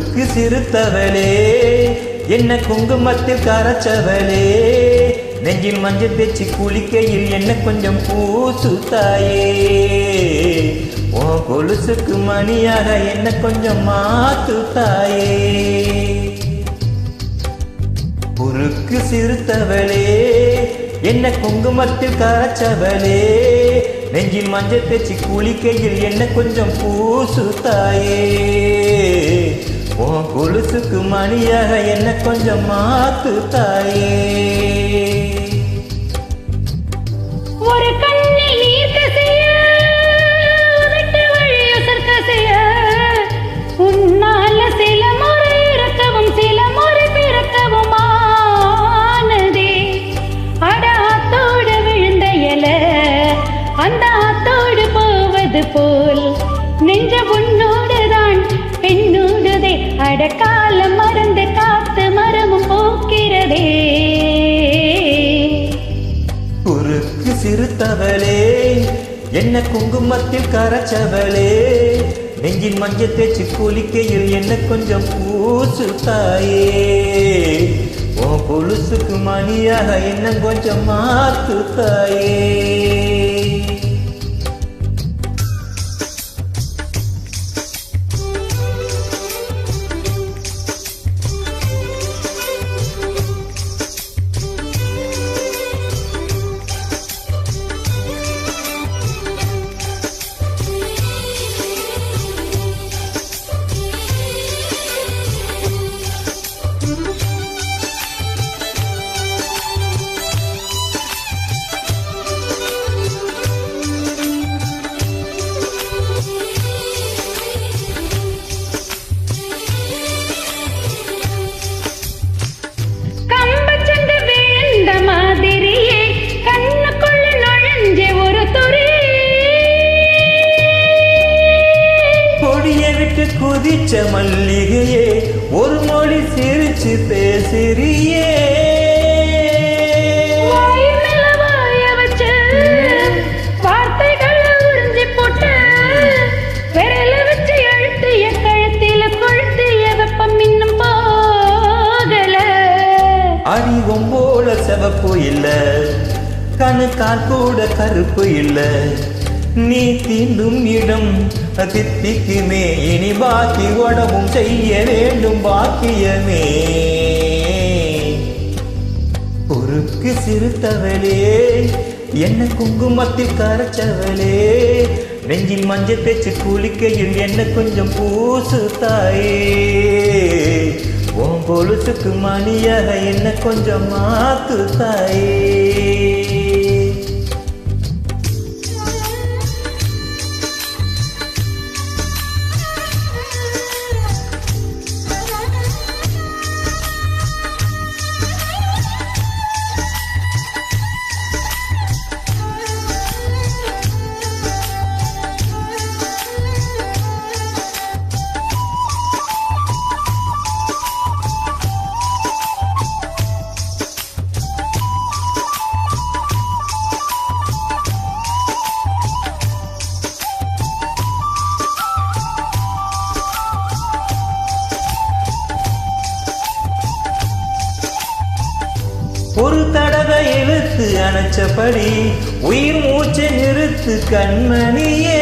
குறுக்கு சிறுத்தவளே என்ன குங்குமத்தில் கரைச்சவளே நெஞ்சில் மஞ்சள் தேச்சி குளிக்கையில் என்ன கொஞ்சம் பூசு தாயே ஓ கொலுசுக்கு மணியாக என்ன கொஞ்சம் மாத்து தாயே குறுக்கு சிறுத்தவளே என்ன குங்குமத்தில் கரைச்சவளே நெஞ்சில் மஞ்சள் தேச்சி குளிக்கையில் என்ன கொஞ்சம் பூசு தாயே ஓ கொலுசுக்கு மணியாக என்ன கொஞ்சம் மாத்து தாயே ஒரு கண்ணில் நீர் கசிய உதட்டு வழியசர் கசிய உன்னால சில முறை இறக்கவும் சில முறை பிறக்கவும் ஆனதே அட ஆத்தோடு விழுந்த இல அந்த ஆத்தோடு போவது போல் நெஞ்ச உன்னோடுதான் என்னோடுதே அடக்காலம் மறந்து காத்து மரமும் போக்கிறதே குறுக்கு சிறுத்தவளே என்ன குங்குமத்தில் கரைச்சவளே நெஞ்சின் மஞ்சள் தேய்ச்சி குளிக்கையில் என்ன கொஞ்சம் பூசு தாயே ஓ கொலுசுக்கு மணியாக என்ன கொஞ்சம் மாத்து தாயே குதிச்ச மல்லிகையே ஒரு மொழி சிரிச்சு பேசுறியே வார்த்தைகள் உறிஞ்சி போட்டு விரல வச்சு அழுத்திய கழுத்தில கொழுத்திய வெப்பம் இன்னும் போகல அறிவும் போல செவப்பு இல்ல கணுக்கால் கூட கருப்பு இல்ல நீ தீண்டும் இடம் தித்திக்குமே இனி பாக்கி உடவும் செய்ய வேண்டும் பாக்கியமே குறுக்கு சிறுத்தவளே என்ன குங்குமத்தில் கரைச்சவளே நெஞ்சில் மஞ்சள் தேய்ச்சி குளிக்கையில் என்ன கொஞ்சம் பூசு தாயே உன் கொலுசுக்கு மணியாக என்ன கொஞ்சம் மாத்து தாயே ஒரு தடவை இழுத்து அணைச்சபடி உயிர் மூச்சை நிறுத்து கண்மணியே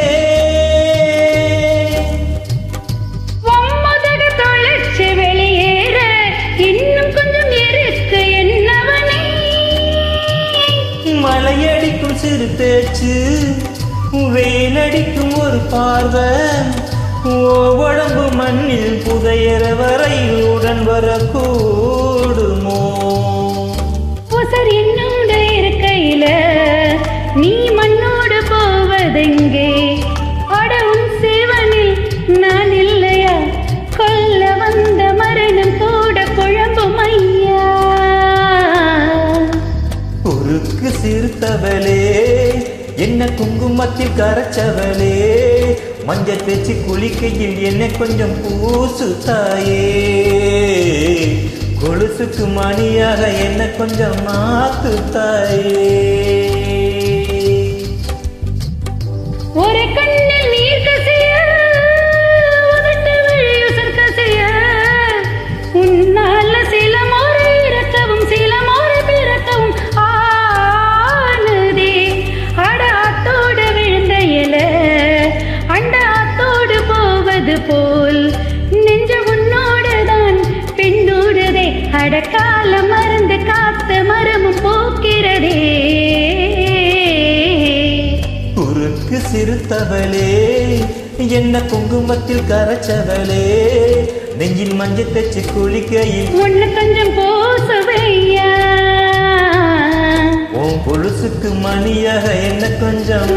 தொலைச்சு வெளியேற இன்னும் கொஞ்சம் இருக்கு என்னவனே மலையடிக்கும் சிறு பேச்சு வெயிலடிக்கும் ஒரு பார்வை உடம்பு மண்ணில் புதையற வரையில் உடன் வரக்கூடுமோ உசர் என்னோட இருக்கையில நீ மண்ணோடு போவதெங்கே அடவும் சிவனில் நான் இல்லையா கொல்ல வந்த மரணம் கூட குழம்பும் ஐயா குறுக்கு சிறுத்தவளே என்ன குங்குமத்தில் கரைச்சவளே மஞ்சள் தேய்ச்சி குளிக்கையில் என்ன கொஞ்சம் பூசு தாயே கொலுசுக்கு மணியாக என்ன கொஞ்சம் மாத்து தாயே ஒரு கண்ணில் நீர் கசிய உதட்டு வழியுசர் கசிய அடக்கால மருந்து காத்த மரமும் போக்கிறதே. குறுக்கு சிறுத்தவளே என்ன குங்குமத்தில் கரைச்சவளே, நெஞ்சில் மஞ்சள் தச்சு குளிக்கையில் ஒன்னு கொஞ்சம் போசவையா. உன் கொலுசுக்கு மணியாக என்ன கொஞ்சம்